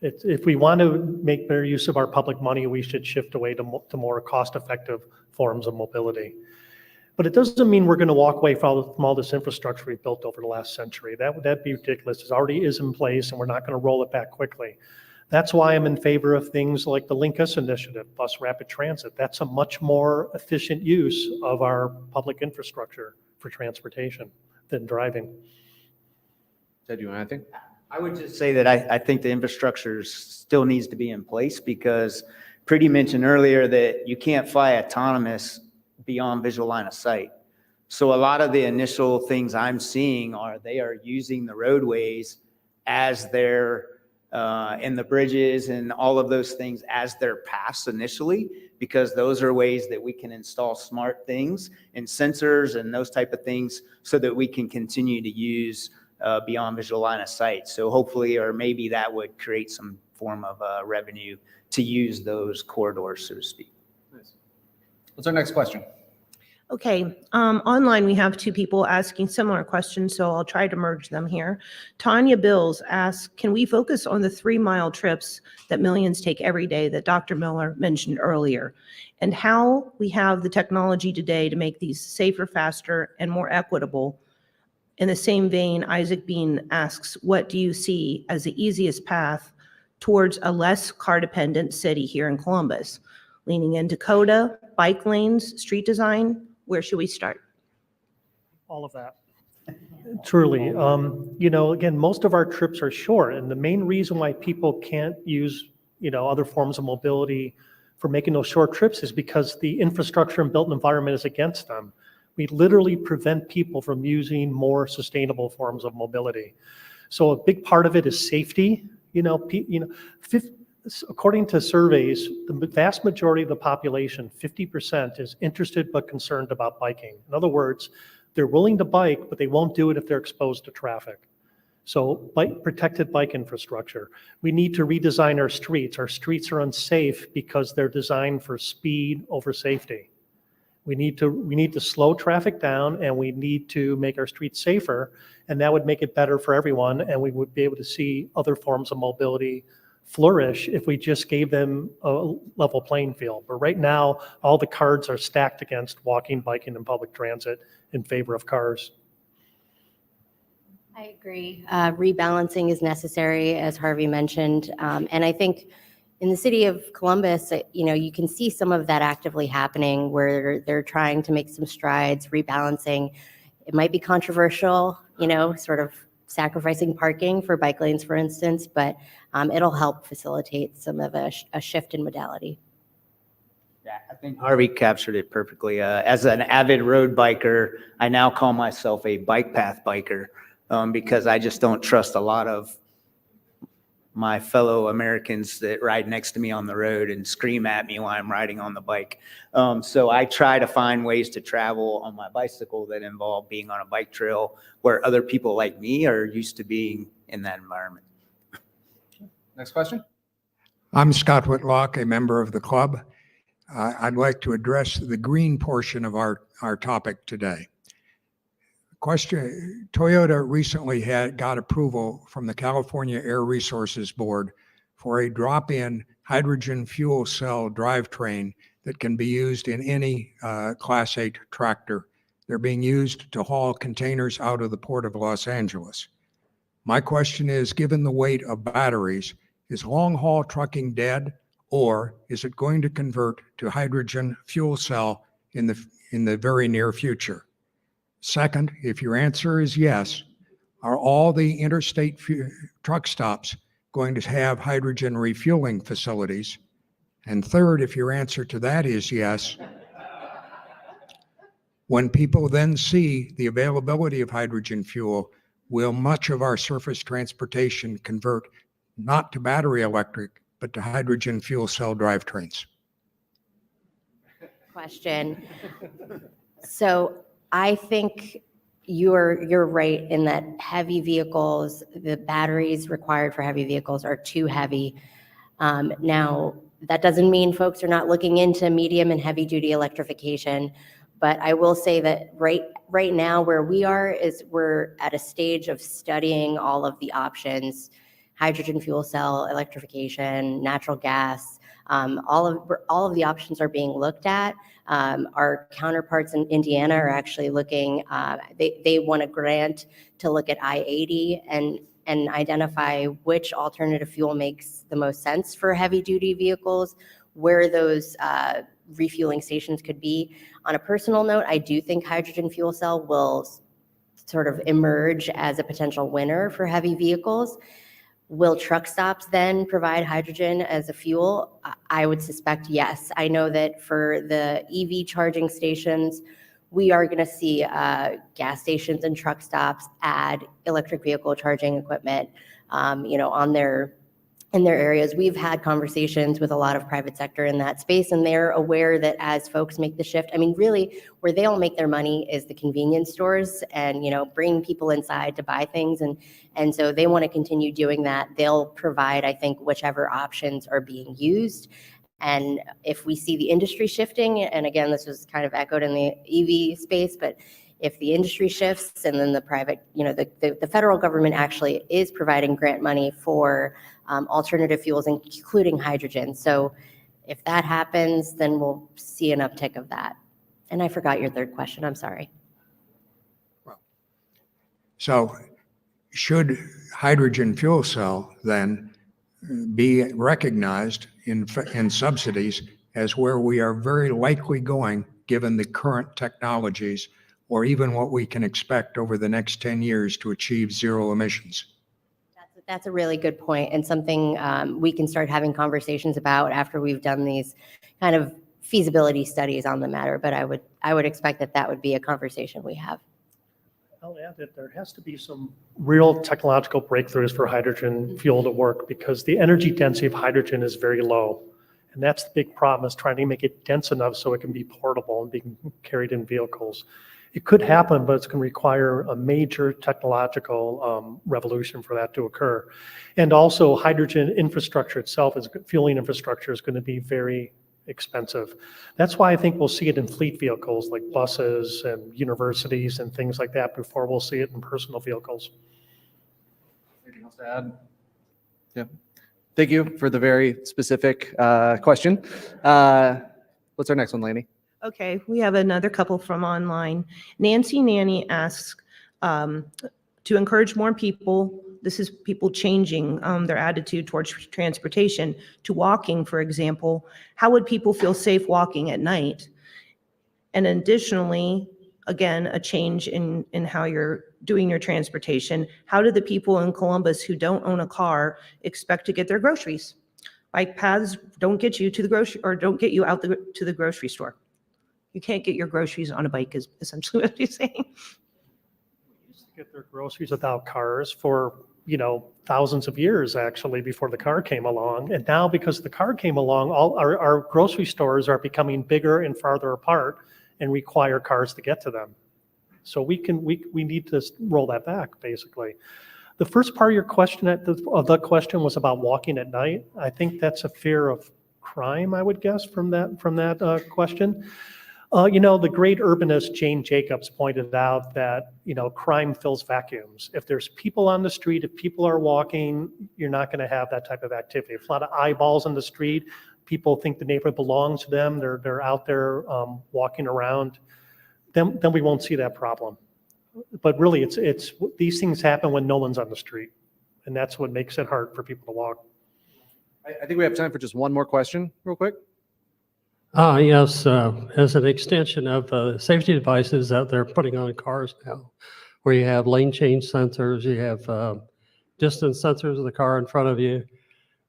If we want to make better use of our public money, we should shift away to more cost-effective forms of mobility. But it doesn't mean we're going to walk away from all this infrastructure we've built over the last century. That'd be ridiculous. It already is in place, and we're not going to roll it back quickly. That's why I'm in favor of things like the Linkus Initiative, bus rapid transit. That's a much more efficient use of our public infrastructure for transportation than driving. Ted, you want anything? I would just say that I think the infrastructure still needs to be in place because Preeti mentioned earlier that you can't fly autonomous beyond visual line of sight. So a lot of the initial things I'm seeing they are using the roadways as their and the bridges and all of those things as their paths initially, because those are ways that we can install smart things and sensors and those type of things so that we can continue to use beyond visual line of sight. So hopefully, or maybe that would create some form of revenue to use those corridors, so to speak. Nice. What's our next question? Okay, online we have two people asking similar questions, so I'll try to merge them here. Tanya Bills asks, can we focus on the 3-mile trips that millions take every day that Dr. Miller mentioned earlier, and how we have the technology today to make these safer, faster, and more equitable? In the same vein, Isaac Bean asks, what do you see as the easiest path towards a less car-dependent city here in Columbus? Leaning into CODA, bike lanes, street design? Where should we start? All of that. Truly. Again, most of our trips are short, and the main reason why people can't use, other forms of mobility for making those short trips is because the infrastructure and built environment is against them. We literally prevent people from using more sustainable forms of mobility. So a big part of it is safety. According to surveys, the vast majority of the population, 50%, is interested but concerned about biking. In other words, they're willing to bike, but they won't do it if they're exposed to traffic. So protected bike infrastructure. We need to redesign our streets. Our streets are unsafe because they're designed for speed over safety. We need to slow traffic down, and we need to make our streets safer, and that would make it better for everyone, and we would be able to see other forms of mobility flourish if we just gave them a level playing field. But right now, all the cards are stacked against walking, biking, and public transit in favor of cars. I agree. Rebalancing is necessary, as Harvey mentioned. And I think in the city of Columbus, you can see some of that actively happening where they're trying to make some strides, rebalancing. It might be controversial, sort of sacrificing parking for bike lanes, for instance, but it'll help facilitate some of a shift in modality. Yeah, I think Harvey captured it perfectly. As an avid road biker, I now call myself a bike path biker because I just don't trust a lot of my fellow Americans that ride next to me on the road and scream at me while I'm riding on the bike. So I try to find ways to travel on my bicycle that involve being on a bike trail where other people like me are used to being in that environment. Next question. I'm Scott Whitlock, a member of the club. I'd like to address the green portion of our topic today. Question: Toyota recently got approval from the California Air Resources Board for a drop-in hydrogen fuel cell drivetrain that can be used in any Class 8 tractor. They're being used to haul containers out of the Port of Los Angeles. My question is, given the weight of batteries, is long-haul trucking dead, or is it going to convert to hydrogen fuel cell in in the very near future? Second, if your answer is yes, are all the interstate truck stops going to have hydrogen refueling facilities? And third, if your answer to that is yes, when people then see the availability of hydrogen fuel, will much of our surface transportation convert not to battery electric, but to hydrogen fuel cell drivetrains? Question. So I think you're right in that heavy vehicles, the batteries required for heavy vehicles are too heavy. Now, that doesn't mean folks are not looking into medium and heavy duty electrification, but I will say that right now where we are is we're at a stage of studying all of the options: hydrogen fuel cell, electrification, natural gas. All of the options are being looked at. Our counterparts in Indiana are actually looking. They want a grant to look at I-80 and identify which alternative fuel makes the most sense for heavy duty vehicles, where those refueling stations could be. On a personal note, I do think hydrogen fuel cell will sort of emerge as a potential winner for heavy vehicles. Will truck stops then provide hydrogen as a fuel? I would suspect yes. I know that for the EV charging stations, we are going to see gas stations and truck stops add electric vehicle charging equipment, in their areas. We've had conversations with a lot of private sector in that space, and they're aware that as folks make the shift, I mean, really where they all make their money is the convenience stores and, bringing people inside to buy things. And so they want to continue doing that. They'll provide, I think, whichever options are being used. And if we see the industry shifting, and again, this was kind of echoed in the EV space, but if the industry shifts and then the private, the federal government actually is providing grant money for alternative fuels, including hydrogen. So if that happens, then we'll see an uptick of that. And I forgot your third question. I'm sorry. So should hydrogen fuel cell then be recognized in subsidies as where we are very likely going, given the current technologies, or even what we can expect over the next 10 years to achieve zero emissions? That's a really good point, and something we can start having conversations about after we've done these kind of feasibility studies on the matter. But I would expect that would be a conversation we have. I'll add that there has to be some real technological breakthroughs for hydrogen fuel to work, because the energy density of hydrogen is very low. And that's the big problem, is trying to make it dense enough so it can be portable and be carried in vehicles. It could happen, but it's going to require a major technological revolution for that to occur. And also hydrogen infrastructure itself, fueling infrastructure, is going to be very expensive. That's why I think we'll see it in fleet vehicles like buses and universities and things like that before we'll see it in personal vehicles. Anything else to add? Yeah. Thank you for the very specific question. What's our next one, Laney? Okay, we have another couple from online. Nancy Nanny asks to encourage more people, this is people changing their attitude towards transportation, to walking, for example. How would people feel safe walking at night? And additionally, again, a change in how you're doing your transportation. How do the people in Columbus who don't own a car expect to get their groceries? Bike paths don't get you to the grocery, or don't get you out to the grocery store. You can't get your groceries on a bike, is essentially what you're saying. We used to get their groceries without cars for, thousands of years, actually, before the car came along. And now, because the car came along, all our grocery stores are becoming bigger and farther apart and require cars to get to them. So we need to roll that back, basically. The first part of your question, the question was about walking at night. I think that's a fear of crime, I would guess, from that question. The great urbanist Jane Jacobs pointed out that, crime fills vacuums. If there's people on the street, if people are walking, you're not going to have that type of activity. If a lot of eyeballs on the street, people think the neighborhood belongs to them, they're out there walking around, then we won't see that problem. But really, it's these things happen when no one's on the street, and that's what makes it hard for people to walk. I think we have time for just one more question real quick. Yes, as an extension of safety devices that they're putting on cars now, where you have lane change sensors, you have distance sensors of the car in front of you.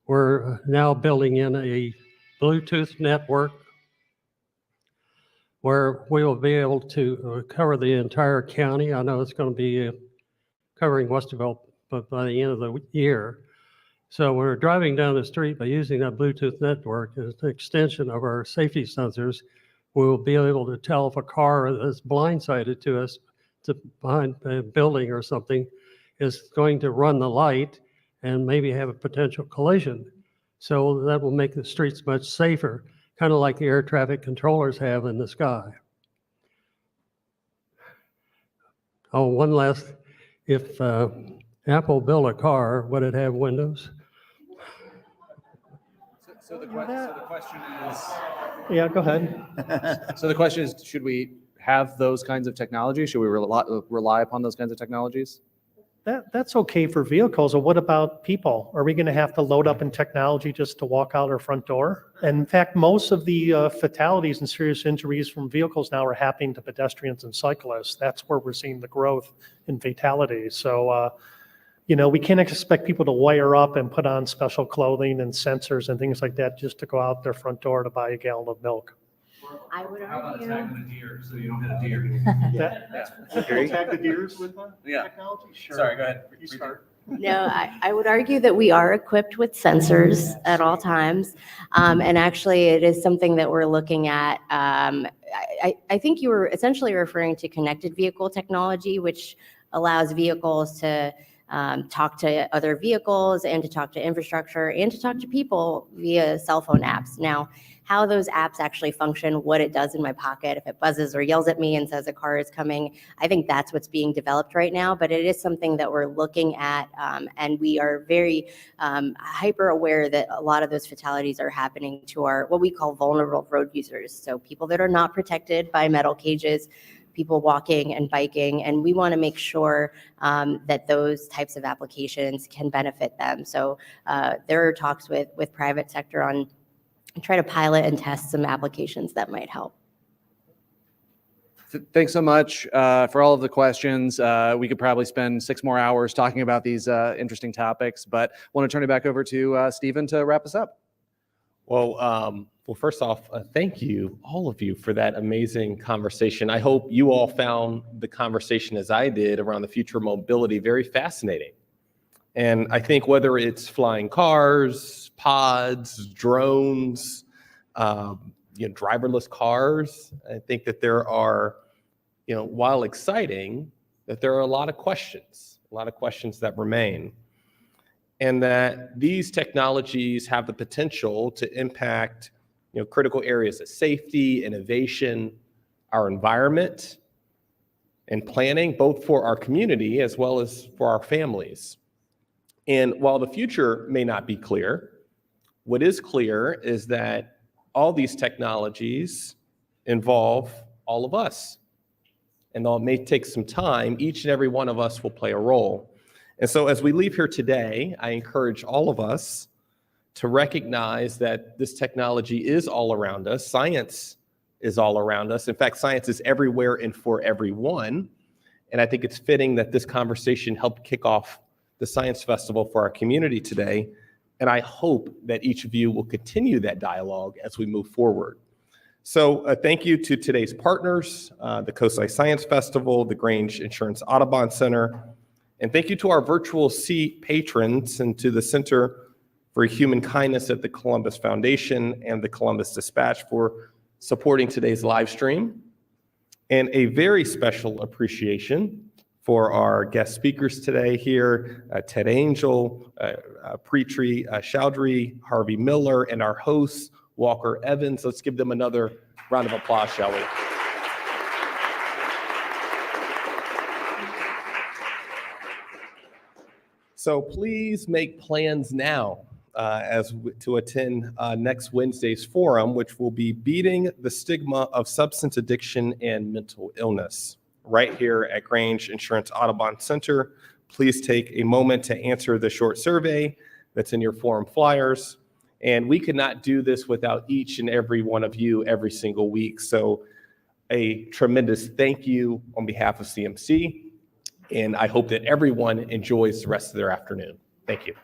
We're now building in a Bluetooth network where we will be able to cover the entire county. I know it's going to be covering Westerville, but by the end of the year. So we're driving down the street by using that Bluetooth network as an extension of our safety sensors. We will be able to tell if a car that's blindsided to us behind a building or something is going to run the light and maybe have a potential collision. So that will make the streets much safer, kind of like the air traffic controllers have in the sky. Oh, one last, if Apple built a car, would it have windows? So the question is. Yeah, go ahead. So the question is, should we have those kinds of technologies? Should we rely upon those kinds of technologies? That's okay for vehicles, or what about people? Are we going to have to load up in technology just to walk out our front door? And in fact, most of the fatalities and serious injuries from vehicles now are happening to pedestrians and cyclists. That's where we're seeing the growth in fatalities. So, we can't expect people to wire up and put on special clothing and sensors and things like that just to go out their front door to buy a gallon of milk. I would How about argue. tagging a deer so you don't hit a deer? Tag the deers with technology? Sure. Sorry, go ahead. You start. No, I would argue that we are equipped with sensors at all times. And actually, it is something that we're looking at. I think you were essentially referring to connected vehicle technology, which allows vehicles to talk to other vehicles and to talk to infrastructure and to talk to people via cell phone apps. Now, how those apps actually function, what it does in my pocket, if it buzzes or yells at me and says a car is coming, I think that's what's being developed right now. But it is something that we're looking at, and we are very hyper aware that a lot of those fatalities are happening to our what we call vulnerable road users. So people that are not protected by metal cages, people walking and biking, and we want to make sure that those types of applications can benefit them. So there are talks with private sector on try to pilot and test some applications that might help. Thanks so much for all of the questions. We could probably spend 6 more hours talking about these interesting topics, but I want to turn it back over to Stephen to wrap us up. Well, first off, thank you, all of you, for that amazing conversation. I hope you all found the conversation as I did around the future of mobility very fascinating. And I think whether it's flying cars, pods, drones, driverless cars, I think that there are, while exciting, that there are a lot of questions that remain. And that these technologies have the potential to impact critical areas of safety, innovation, our environment, and planning, both for our community as well as for our families. And while the future may not be clear, what is clear is that all these technologies involve all of us. And though it may take some time, each and every one of us will play a role. And so as we leave here today, I encourage all of us to recognize that this technology is all around us. Science is all around us. In fact, science is everywhere and for everyone. And I think it's fitting that this conversation helped kick off the Science Festival for our community today. And I hope that each of you will continue that dialogue as we move forward. So thank you to today's partners, the COSI Science Festival, the Grange Insurance Audubon Center, and thank you to our virtual seat patrons and to the Center for Human Kindness at the Columbus Foundation and the Columbus Dispatch for supporting today's live stream. And a very special appreciation for our guest speakers today here, Ted Angel, Preeti, Choudhary, Harvey Miller, and our host, Walker Evans. Let's give them another round of applause, shall we? So please make plans now to attend next Wednesday's forum, which will be Beating the Stigma of Substance Addiction and Mental Illness, right here at Grange Insurance Audubon Center. Please take a moment to answer the short survey that's in your forum flyers. And we could not do this without each and every one of you every single week. So a tremendous thank you on behalf of CMC. And I hope that everyone enjoys the rest of their afternoon. Thank you.